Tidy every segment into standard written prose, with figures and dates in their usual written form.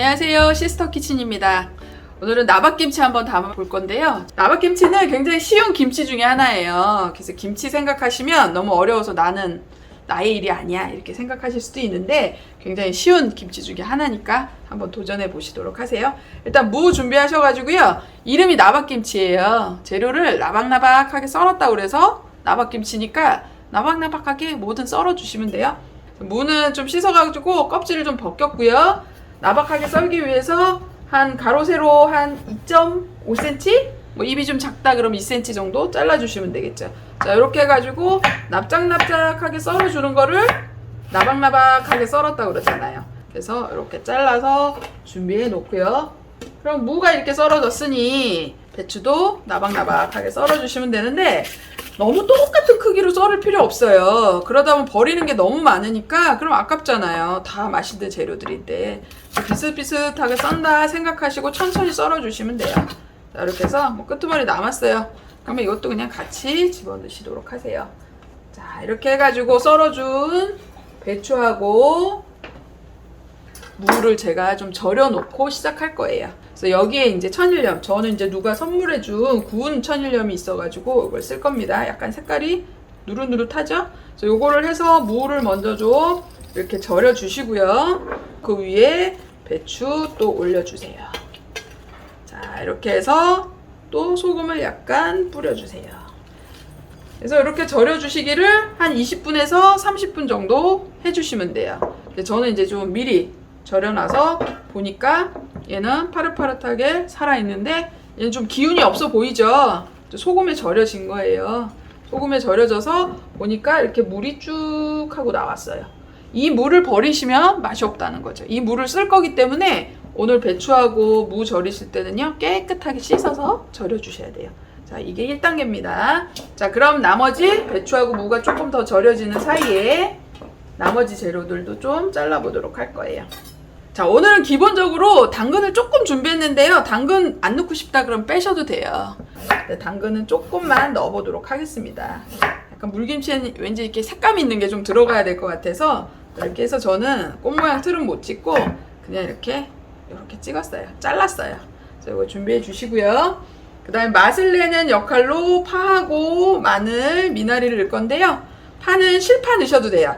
안녕하세요, 시스터키친입니다. 오늘은 나박김치 한번 담아 볼 건데요. 나박김치는 굉장히 쉬운 김치 중에 하나예요. 그래서 김치 생각하시면 너무 어려워서 나의 일이 아니야 이렇게 생각하실 수도 있는데 굉장히 쉬운 김치 중에 하나니까 한번 도전해 보시도록 하세요. 일단 무 준비하셔가지고요. 이름이 나박김치예요. 재료를 나박나박하게 썰었다고 그래서 나박김치니까 나박나박하게 뭐든 썰어 주시면 돼요. 무는 좀 씻어가지고 껍질을 좀 벗겼고요. 나박하게 썰기 위해서 한 가로 세로 한 2.5cm? 뭐 입이 좀 작다 그러면 2cm 정도 잘라주시면 되겠죠. 자, 이렇게 해가지고 납작납작하게 썰어주는 거를 나박나박하게 썰었다고 그러잖아요. 그래서 이렇게 잘라서 준비해 놓고요. 그럼 무가 이렇게 썰어졌으니 배추도 나박나박하게 썰어주시면 되는데 너무 똑같은 크기로 썰을 필요 없어요. 그러다 보면 버리는 게 너무 많으니까 그럼 아깝잖아요. 다 맛있는 재료들인데 비슷비슷하게 썬다 생각하시고 천천히 썰어주시면 돼요. 자, 이렇게 해서 뭐 끄트머리 남았어요. 그러면 이것도 그냥 같이 집어넣으시도록 하세요. 자, 이렇게 해가지고 썰어준 배추하고 무를 제가 좀 절여 놓고 시작할 거예요. 그래서 여기에 이제 천일염, 저는 이제 누가 선물해준 구운 천일염이 있어가지고 이걸 쓸 겁니다. 약간 색깔이 누릇누릇하죠? 그래서 요거를 해서 무를 먼저 좀 이렇게 절여 주시고요. 그 위에 배추 또 올려주세요. 자, 이렇게 해서 또 소금을 약간 뿌려주세요. 그래서 이렇게 절여 주시기를 한 20분에서 30분 정도 해주시면 돼요. 저는 이제 좀 미리 절여놔서 보니까 얘는 파릇파릇하게 살아있는데 얘는 좀 기운이 없어 보이죠? 소금에 절여진 거예요. 소금에 절여져서 보니까 이렇게 물이 쭉 하고 나왔어요. 이 물을 버리시면 맛이 없다는 거죠. 이 물을 쓸 거기 때문에 오늘 배추하고 무 절이실 때는요 깨끗하게 씻어서 절여 주셔야 돼요. 자, 이게 1단계입니다. 자, 그럼 나머지 배추하고 무가 조금 더 절여지는 사이에 나머지 재료들도 좀 잘라보도록 할 거예요. 자, 오늘은 기본적으로 당근을 조금 준비했는데요. 당근 안 넣고 싶다 그러면 빼셔도 돼요. 네, 당근은 조금만 넣어보도록 하겠습니다. 약간 물김치에는 왠지 이렇게 색감이 있는 게 좀 들어가야 될 것 같아서 이렇게 해서 저는 꽃 모양 틀은 못 찍고 그냥 이렇게 찍었어요. 잘랐어요. 그래서 이거 준비해 주시고요. 그 다음에 맛을 내는 역할로 파하고 마늘, 미나리를 넣을 건데요. 파는 실파 넣으셔도 돼요.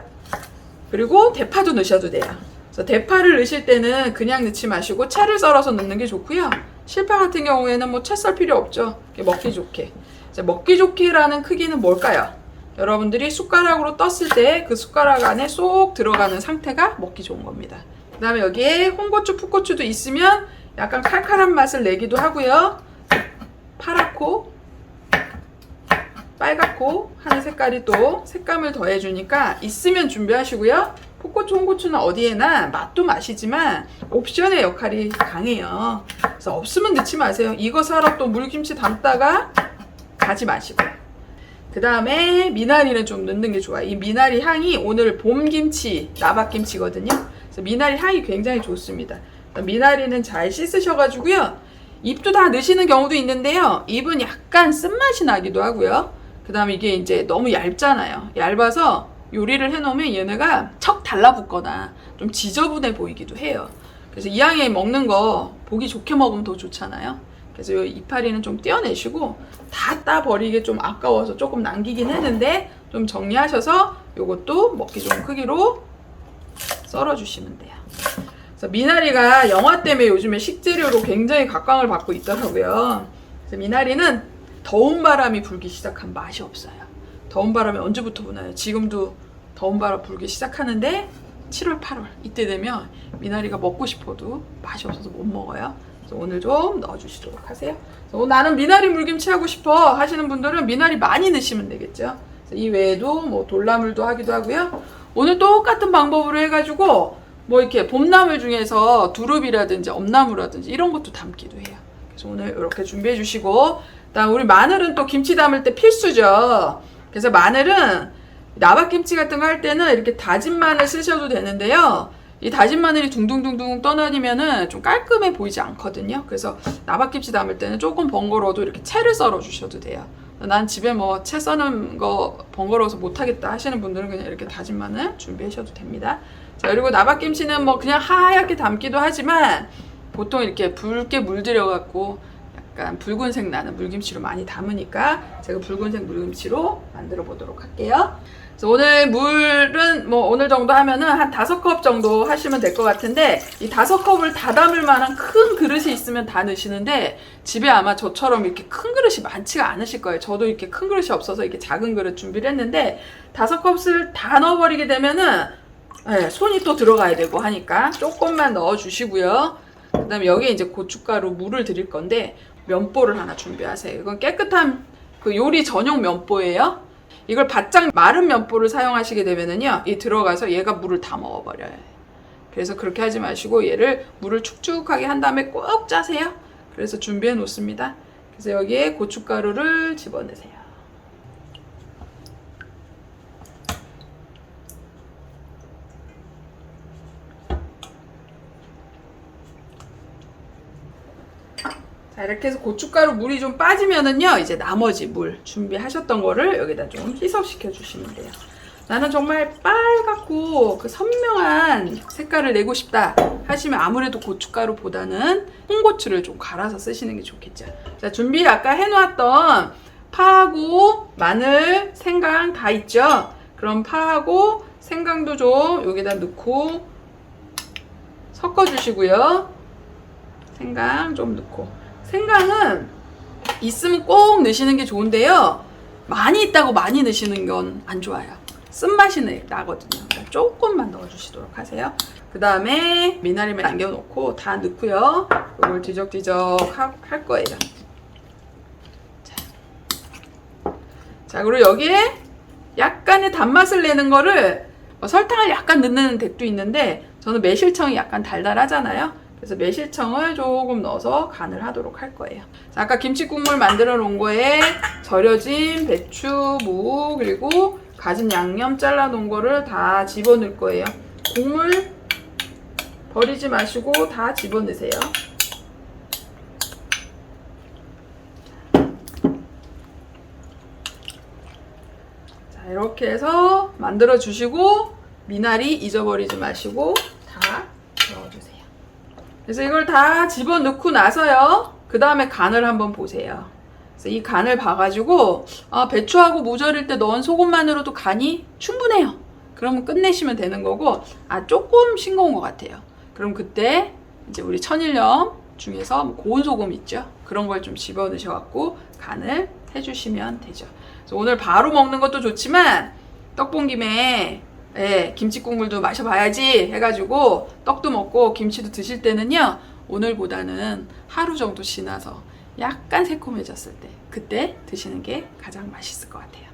그리고 대파도 넣으셔도 돼요. 그래서 대파를 넣으실 때는 그냥 넣지 마시고 채를 썰어서 넣는 게 좋고요. 실파 같은 경우에는 뭐 채 썰 필요 없죠. 먹기 좋게. 자, 먹기 좋게라는 크기는 뭘까요? 여러분들이 숟가락으로 떴을 때 그 숟가락 안에 쏙 들어가는 상태가 먹기 좋은 겁니다. 그 다음에 여기에 홍고추, 풋고추도 있으면 약간 칼칼한 맛을 내기도 하고요. 파랗고 빨갛고 하는 색깔이 또 색감을 더해주니까 있으면 준비하시고요. 풋고추, 홍고추는 어디에나 맛도 맛이지만 옵션의 역할이 강해요. 그래서 없으면 넣지 마세요. 이거 사러 또 물김치 담다가 가지 마시고요. 그 다음에 미나리는 좀 넣는 게 좋아요. 이 미나리 향이 오늘 봄김치, 나박김치거든요. 그래서 미나리 향이 굉장히 좋습니다. 미나리는 잘 씻으셔가지고요. 잎도 다 넣으시는 경우도 있는데요. 잎은 약간 쓴맛이 나기도 하고요. 그 다음에 이게 이제 너무 얇잖아요. 얇아서 요리를 해놓으면 얘네가 척 달라붙거나 좀 지저분해 보이기도 해요. 그래서 이왕에 먹는 거 보기 좋게 먹으면 더 좋잖아요. 그래서 이 이파리는 좀 떼어내시고 다 따버리기 좀 아까워서 조금 남기긴 했는데 좀 정리하셔서 요것도 먹기 좋은 크기로 썰어주시면 돼요. 그래서 미나리가 영화 때문에 요즘에 식재료로 굉장히 각광을 받고 있더라고요. 그래서 미나리는 더운 바람이 불기 시작한 맛이 없어요. 더운 바람이 언제부터 부나요? 지금도 더운 바람 불기 시작하는데 7월, 8월 이때 되면 미나리가 먹고 싶어도 맛이 없어서 못 먹어요. 그래서 오늘 좀 넣어주시도록 하세요. 그래서 나는 미나리 물김치 하고 싶어 하시는 분들은 미나리 많이 넣으시면 되겠죠. 이 외에도 뭐 돌나물도 하기도 하고요. 오늘 똑같은 방법으로 해가지고 뭐 이렇게 봄나물 중에서 두릅이라든지 엄나무라든지 이런 것도 담기도 해요. 그래서 오늘 이렇게 준비해 주시고, 그다음 우리 마늘은 또 김치 담을 때 필수죠. 그래서 마늘은 나박김치 같은 거 할 때는 이렇게 다진 마늘 쓰셔도 되는데요. 이 다진 마늘이 둥둥둥둥 떠다니면은 좀 깔끔해 보이지 않거든요. 그래서 나박김치 담을 때는 조금 번거로워도 이렇게 채를 썰어 주셔도 돼요. 난 집에 뭐 채 써는 거 번거로워서 못하겠다 하시는 분들은 그냥 이렇게 다진 마늘 준비하셔도 됩니다. 자, 그리고 나박김치는 뭐 그냥 하얗게 담기도 하지만 보통 이렇게 붉게 물들여 갖고 약간 붉은색 나는 물김치로 많이 담으니까 제가 붉은색 물김치로 만들어 보도록 할게요. 그래서 오늘 물은 뭐 오늘 정도 하면은 한 5컵 정도 하시면 될 것 같은데, 이 5컵을 다 담을 만한 큰 그릇이 있으면 다 넣으시는데 집에 아마 저처럼 이렇게 큰 그릇이 많지가 않으실 거예요. 저도 이렇게 큰 그릇이 없어서 이렇게 작은 그릇 준비를 했는데 5컵을 다 넣어버리게 되면은 네, 손이 또 들어가야 되고 하니까 조금만 넣어 주시고요. 그 다음에 여기에 이제 고춧가루 물을 드릴 건데 면보를 하나 준비하세요. 이건 깨끗한 그 요리 전용 면보예요. 이걸 바짝 마른 면보를 사용하시게 되면은요, 이 들어가서 얘가 물을 다 먹어버려요. 그래서 그렇게 하지 마시고 얘를 물을 축축하게 한 다음에 꼭 짜세요. 그래서 준비해 놓습니다. 그래서 여기에 고춧가루를 집어넣으세요. 자, 이렇게 해서 고춧가루 물이 좀 빠지면은요, 이제 나머지 물 준비하셨던 거를 여기다 좀 희석시켜 주시면 돼요. 나는 정말 빨갛고 그 선명한 색깔을 내고 싶다 하시면 아무래도 고춧가루보다는 홍고추를 좀 갈아서 쓰시는 게 좋겠죠. 자, 준비 아까 해놓았던 파하고 마늘, 생강 다 있죠? 그럼 파하고 생강도 좀 여기다 넣고 섞어주시고요. 생강 좀 넣고. 생강은 있으면 꼭 넣으시는 게 좋은데요, 많이 있다고 많이 넣으시는 건 안 좋아요. 쓴맛이 나거든요. 그러니까 조금만 넣어주시도록 하세요. 그 다음에 미나리만 남겨놓고 다 넣고요. 이걸 뒤적뒤적 할 거예요. 자, 그리고 여기에 약간의 단맛을 내는 거를 설탕을 약간 넣는 덱도 있는데 저는 매실청이 약간 달달하잖아요. 그래서 매실청을 조금 넣어서 간을 하도록 할 거예요. 자, 아까 김치 국물 만들어 놓은 거에 절여진 배추, 무, 그리고 가진 양념 잘라 놓은 거를 다 집어넣을 거예요. 국물 버리지 마시고 다 집어넣으세요. 자, 이렇게 해서 만들어 주시고 미나리 잊어버리지 마시고 다 넣어주세요. 그래서 이걸 다 집어넣고 나서요, 그 다음에 간을 한번 보세요. 그래서 이 간을 봐가지고 배추하고 무 절일 때 넣은 소금만으로도 간이 충분해요. 그러면 끝내시면 되는 거고, 조금 싱거운 것 같아요. 그럼 그때 이제 우리 천일염 중에서 고운 소금 있죠? 그런 걸 좀 집어넣으셔갖고 간을 해주시면 되죠. 그래서 오늘 바로 먹는 것도 좋지만 떡 본 김에 김치 국물도 마셔봐야지 해가지고 떡도 먹고 김치도 드실 때는요, 오늘보다는 하루 정도 지나서 약간 새콤해졌을 때 그때 드시는 게 가장 맛있을 것 같아요.